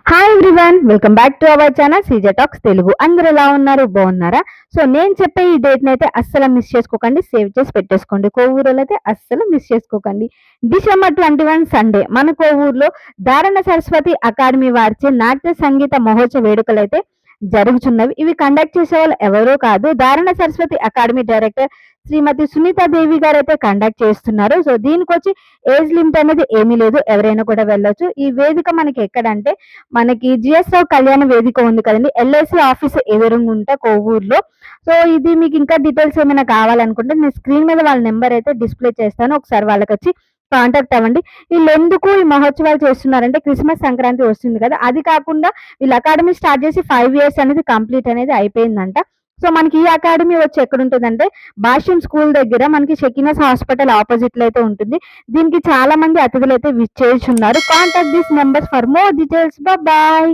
Hi everyone, welcome back to our channel CJ talks Telugu. అందరూ ఎలా ఉన్నారు? బాగున్నారా? సో నేను చెప్పే ఈ డేట్ని అయితే అస్సలు మిస్ చేసుకోకండి, సేవ్ చేసి పెట్టేసుకోండి. కోవూరులో అయితే అస్సలు మిస్ చేసుకోకండి. డిసెంబర్ 21 సండే మన కోవూరులో దారణ సరస్వతి అకాడమీ వారిచే నాట్య సంగీత మహోత్సవ వేడుకలు అయితే జరుగుతున్నవి. ఇవి కండక్ట్ చేసే వాళ్ళు ఎవరో కాదు, దారణ సరస్వతి అకాడమీ డైరెక్టర్ శ్రీమతి సునీతా దేవి గారు అయితే కండక్ట్ చేస్తున్నారు. సో దీనికి వచ్చి ఏజ్ లిమిట్ అనేది ఏమీ లేదు, ఎవరైనా కూడా వెళ్ళొచ్చు. ఈ వేదిక మనకి ఎక్కడంటే మనకి జిఎస్ రావు కళ్యాణ వేదిక ఉంది కదండి, ఎల్ఐసి ఆఫీస్ ఎదురుగుంట కోవూరులో. సో ఇది మీకు ఇంకా డీటెయిల్స్ ఏమైనా కావాలనుకుంటే నేను స్క్రీన్ మీద వాళ్ళ నెంబర్ అయితే డిస్ప్లే చేస్తాను, ఒకసారి వాళ్ళకి వచ్చి కాంటాక్ట్ అవ్వండి. వీళ్ళు ఎందుకు ఈ మహోత్సవాలు చేస్తున్నారంటే క్రిస్మస్ సంక్రాంతి వస్తుంది కదా, అది కాకుండా వీళ్ళు అకాడమీ స్టార్ట్ చేసి 5 years అనేది కంప్లీట్ అనేది అయిపోయిందంట. సో మనకి ఈ అకాడమీ వచ్చి ఎక్కడ ఉంటుందంటే భాష్యం స్కూల్ దగ్గర మనకి షకీనాస్ హాస్పిటల్ ఆపోజిట్ లో అయితే ఉంటుంది. దీనికి చాలా మంది అతిథులు అయితే విచ్చేస్తున్నారు. Contact this numbers for more details. Bye.